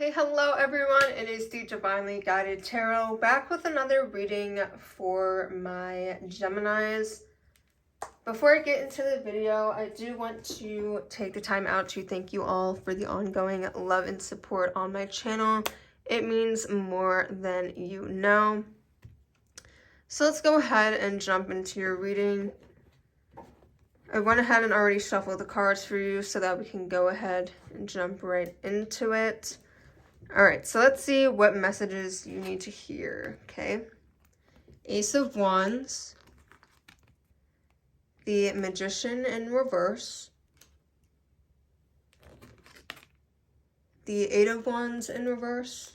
Hey, hello everyone, it is the Divinely Guided Tarot, back with another reading for my Geminis. Before I get into the video, I do want to take the time out to thank you all for the ongoing love and support on my channel. It means more than you know. So let's go ahead and jump into your reading. I went ahead and already shuffled the cards for you so that we can go ahead and jump right into it. Alright, so let's see what messages you need to hear, okay? Ace of Wands, the Magician in reverse, the Eight of Wands in reverse,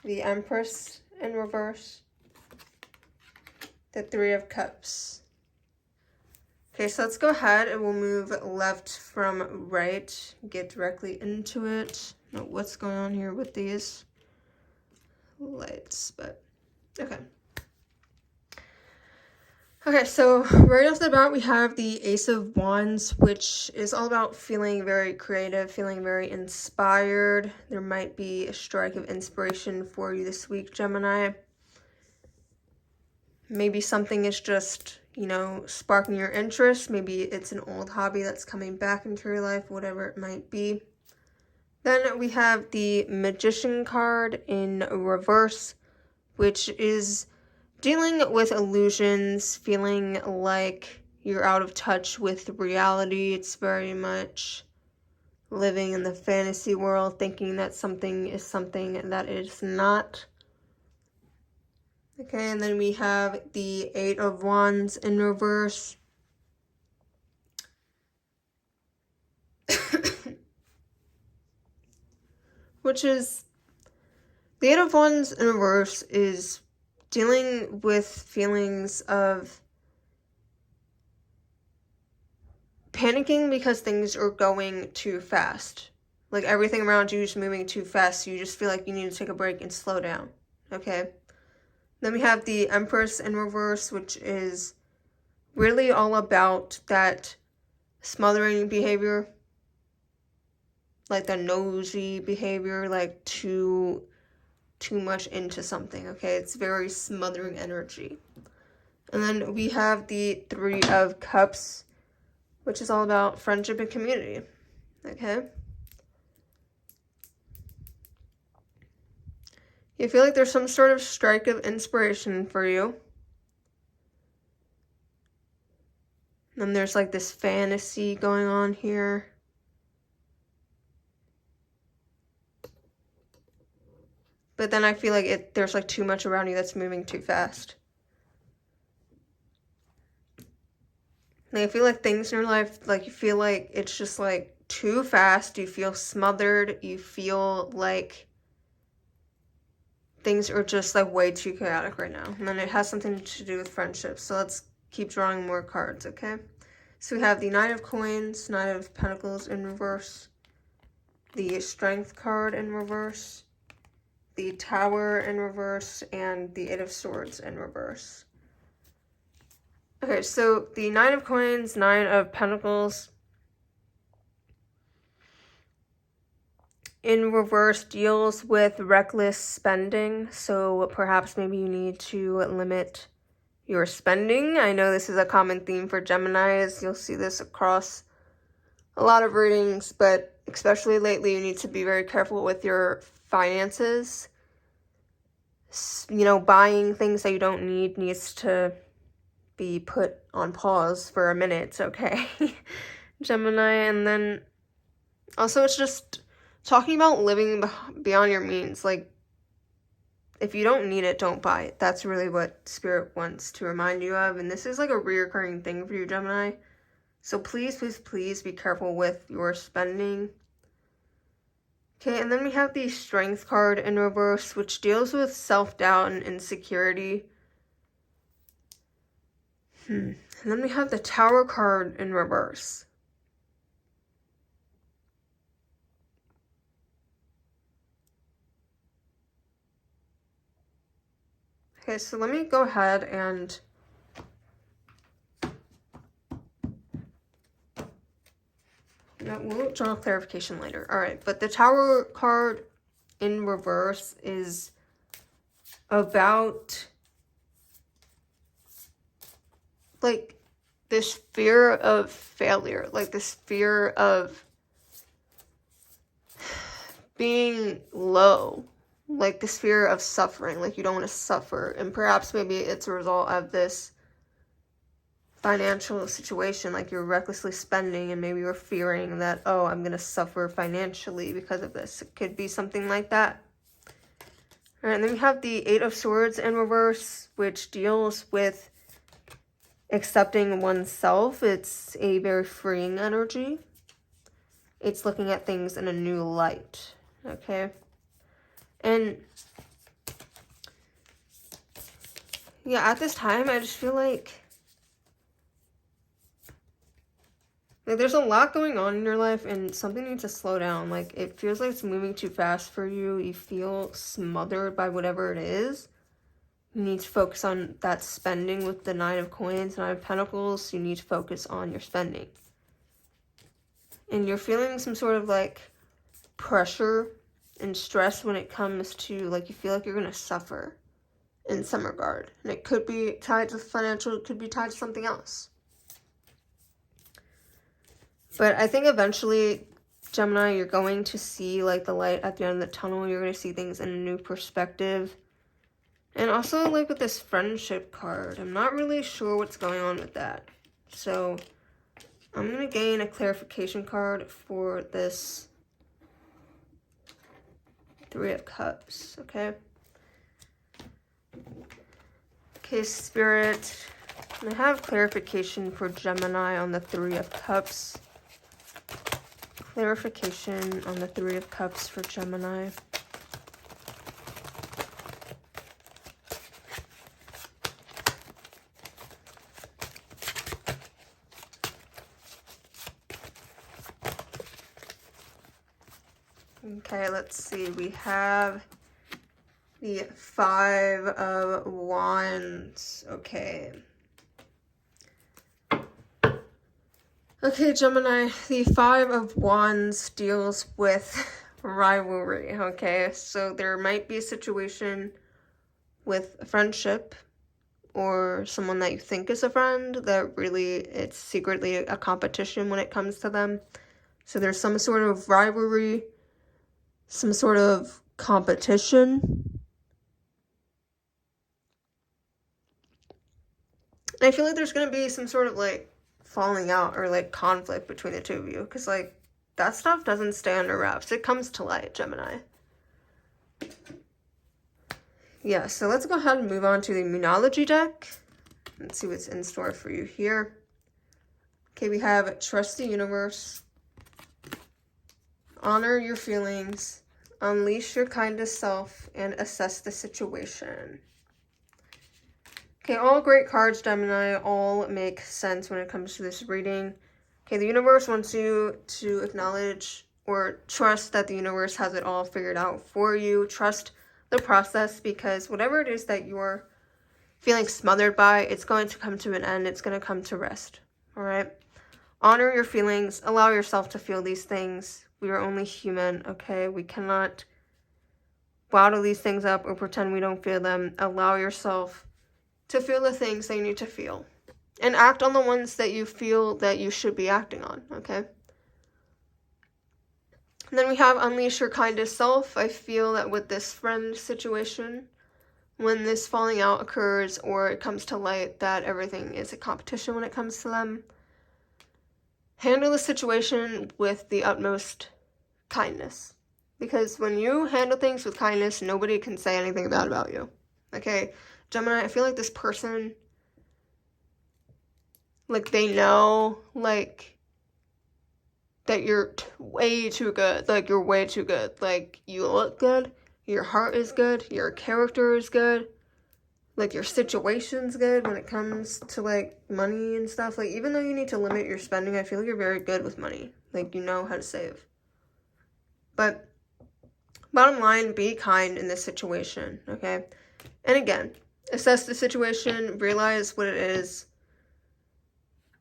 the Empress in reverse, the Three of Cups. Okay, so let's go ahead and we'll move left from right, get directly into it. I don't know what's going on here with these lights, but okay. Okay, so right off the bat, we have the Ace of Wands, which is all about feeling very creative, feeling very inspired. There might be a strike of inspiration for you this week, Gemini. Maybe something is just, you know, sparking your interest. Maybe it's an old hobby that's coming back into your life, whatever it might be. Then we have the Magician card in reverse, which is dealing with illusions, feeling like you're out of touch with reality. It's very much living in the fantasy world, thinking that something is something that it is not. Okay, and then we have the Eight of Wands in reverse. Which is, the Eight of Wands in reverse is dealing with feelings of panicking because things are going too fast. Like everything around you is moving too fast, so you just feel like you need to take a break and slow down, okay? Then we have the Empress in reverse, which is really all about that smothering behavior, like the nosy behavior, like too much into something, okay? It's very smothering energy. And then we have the Three of Cups, which is all about friendship and community, okay? You feel like there's some sort of strike of inspiration for you. And then there's like this fantasy going on here. But then I feel like there's like too much around you that's moving too fast. Like I feel like things in your life, like you feel like it's just like too fast. You feel smothered. You feel like things are just like way too chaotic right now. And then it has something to do with friendships. So let's keep drawing more cards, okay? So we have the Nine of Coins, Nine of Pentacles in reverse, the Strength card in reverse, the Tower in reverse, and the Eight of Swords in reverse. Okay, so the Nine of Coins, Nine of Pentacles in reverse deals with reckless spending. So perhaps maybe you need to limit your spending. I know this is a common theme for Geminis. You'll see this across a lot of readings, but especially lately, you need to be very careful with your finances. You know, buying things that you don't need needs to be put on pause for a minute, okay? Gemini. And then also it's just talking about living beyond your means. Like, if you don't need it, don't buy it. That's really what Spirit wants to remind you of. And this is like a reoccurring thing for you, Gemini. So please, please, please be careful with your spending. Okay, and then we have the Strength card in reverse, which deals with self-doubt and insecurity. And then we have the Tower card in reverse. Okay, so let me go ahead and no, we'll draw clarification later. All right, but the Tower card in reverse is about like this fear of failure, like this fear of being low, like this fear of suffering, like you don't want to suffer. And perhaps maybe it's a result of this financial situation, like you're recklessly spending and maybe you're fearing that, oh, I'm going to suffer financially because of this. It could be something like that. All right, and then we have the Eight of Swords in reverse, which deals with accepting oneself. It's a very freeing energy. It's looking at things in a new light, okay? And yeah, at this time, I just feel like there's a lot going on in your life and something needs to slow down. Like, it feels like it's moving too fast for you. You feel smothered by whatever it is. You need to focus on that spending with the Nine of Coins, Nine of Pentacles. You need to focus on your spending. And you're feeling some sort of, like, pressure and stress when it comes to, like, you feel like you're going to suffer in some regard. And it could be tied to financial, it could be tied to something else. But I think eventually, Gemini, you're going to see, like, the light at the end of the tunnel. You're going to see things in a new perspective. And also, like, with this friendship card, I'm not really sure what's going on with that. So, I'm going to gain a clarification card for this Three of Cups, okay? Okay, Spirit, I have clarification for Gemini on the Three of Cups. Clarification on the Three of Cups for Gemini. Okay, let's see. We have the Five of Wands. Okay. Okay, Gemini, the Five of Wands deals with rivalry, okay? So there might be a situation with a friendship or someone that you think is a friend that really it's secretly a competition when it comes to them. So there's some sort of rivalry, some sort of competition. And I feel like there's going to be some sort of, like, falling out or, like, conflict between the two of you. Because, like, that stuff doesn't stay under wraps. It comes to light, Gemini. Yeah, so let's go ahead and move on to the Moonology deck. Let's see what's in store for you here. Okay, we have Trust the Universe. Honor your feelings. Unleash your kindest self. And assess the situation. Okay, all great cards, Gemini, all make sense when it comes to this reading. Okay, the universe wants you to acknowledge or trust that the universe has it all figured out for you. Trust the process because whatever it is that you're feeling smothered by, it's going to come to an end. It's going to come to rest, all right? Honor your feelings. Allow yourself to feel these things. We are only human, okay? We cannot bottle these things up or pretend we don't feel them. Allow yourself to feel the things that you need to feel. And act on the ones that you feel that you should be acting on, okay? And then we have Unleash Your Kindest Self. I feel that with this friend situation, when this falling out occurs or it comes to light that everything is a competition when it comes to them, handle the situation with the utmost kindness. Because when you handle things with kindness, nobody can say anything bad about you, okay? Gemini, I feel like this person, like, they know, like, that you're way too good. Like, you're way too good. Like, you look good, your heart is good, your character is good, like, your situation's good when it comes to, like, money and stuff. Like, even though you need to limit your spending, I feel like you're very good with money. Like, you know how to save. But, bottom line, be kind in this situation, okay? And again, assess the situation, realize what it is,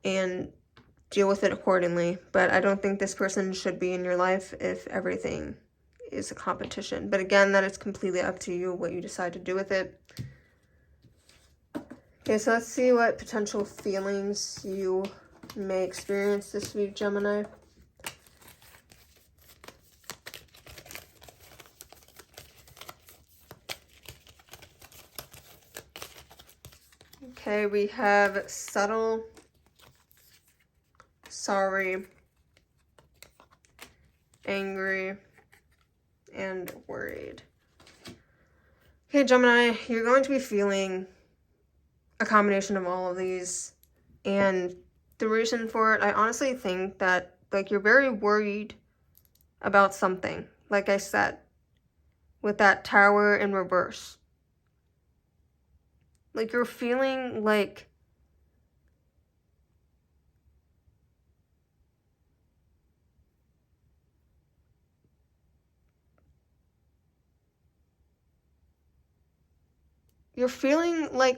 and deal with it accordingly. But I don't think this person should be in your life if everything is a competition. But again, that is completely up to you what you decide to do with it. Okay, so let's see what potential feelings you may experience this week, Gemini. Okay, we have subtle, sorry, angry, and worried. Okay, Gemini, you're going to be feeling a combination of all of these, and the reason for it, I honestly think that, like, you're very worried about something, like I said, with that Tower in reverse. Like, you're feeling like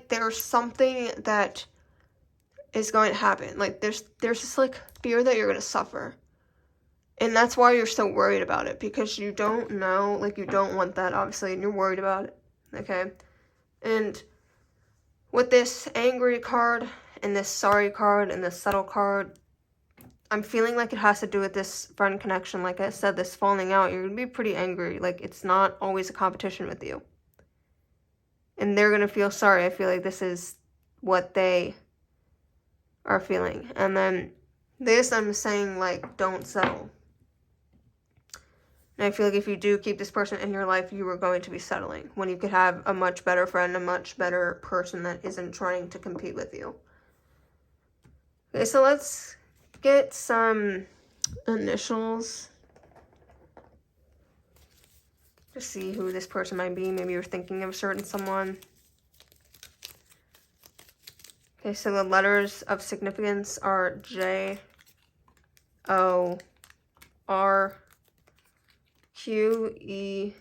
there's something that is going to happen. Like, there's just, like, fear that you're going to suffer. And that's why you're so worried about it, because you don't know, like, you don't want that, obviously, and you're worried about it, okay? And with this angry card, and this sorry card, and this subtle card, I'm feeling like it has to do with this friend connection. Like I said, this falling out, you're going to be pretty angry. Like, it's not always a competition with you. And they're going to feel sorry. I feel like this is what they are feeling. And then this, I'm saying, like, don't settle. And I feel like if you do keep this person in your life, you are going to be settling, when you could have a much better friend, a much better person that isn't trying to compete with you. Okay, so let's get some initials to see who this person might be. Maybe you're thinking of a certain someone. Okay, so the letters of significance are J, O, R, Q, E,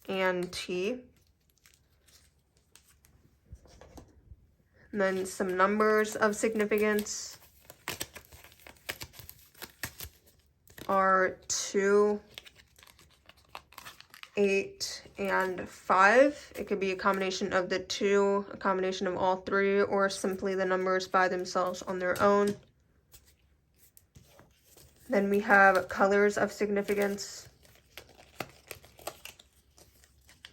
and T. And then some numbers of significance are 2, 8, and 5. It could be a combination of the two, a combination of all three, or simply the numbers by themselves on their own. Then we have colors of significance.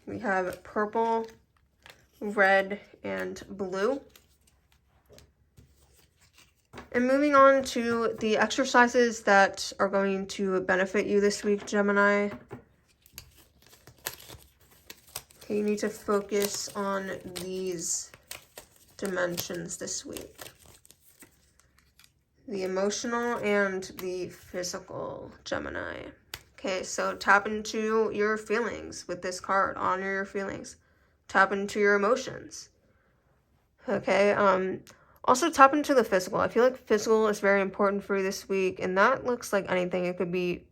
We have purple, red, and blue. And moving on to the exercises that are going to benefit you this week, Gemini. Okay, you need to focus on these dimensions this week: the emotional and the physical, Gemini. Okay, so tap into your feelings with this card. Honor your feelings. Tap into your emotions. Okay, also tap into the physical. I feel like physical is very important for you this week, and that looks like anything. It could be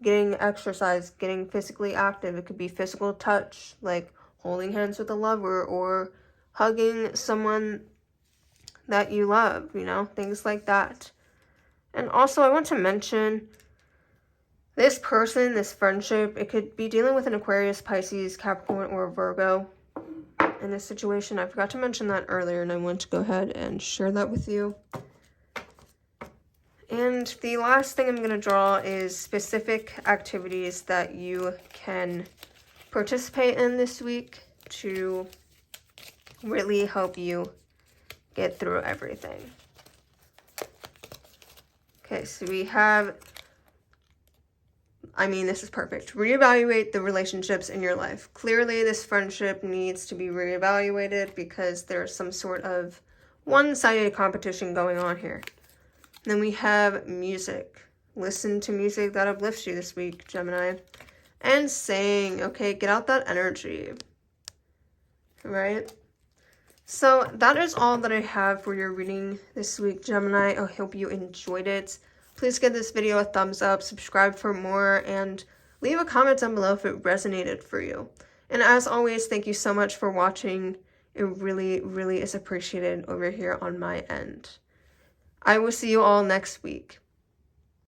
getting exercise, getting physically active. It could be physical touch, like holding hands with a lover or hugging someone that you love, you know, things like that. And also, I want to mention, this person, this friendship, it could be dealing with an Aquarius, Pisces, Capricorn, or Virgo in this situation. I forgot to mention that earlier, and I want to go ahead and share that with you. And the last thing I'm going to draw is specific activities that you can participate in this week to really help you get through everything. Okay, so we have, this is perfect. Reevaluate the relationships in your life. Clearly, this friendship needs to be reevaluated because there's some sort of one-sided competition going on here. Then we have music. Listen to music that uplifts you this week, Gemini. And sing. Okay, get out that energy. Right? So that is all that I have for your reading this week, Gemini. I hope you enjoyed it. Please give this video a thumbs up, subscribe for more, and leave a comment down below if it resonated for you. And as always, thank you so much for watching. It really, really is appreciated over here on my end. I will see you all next week.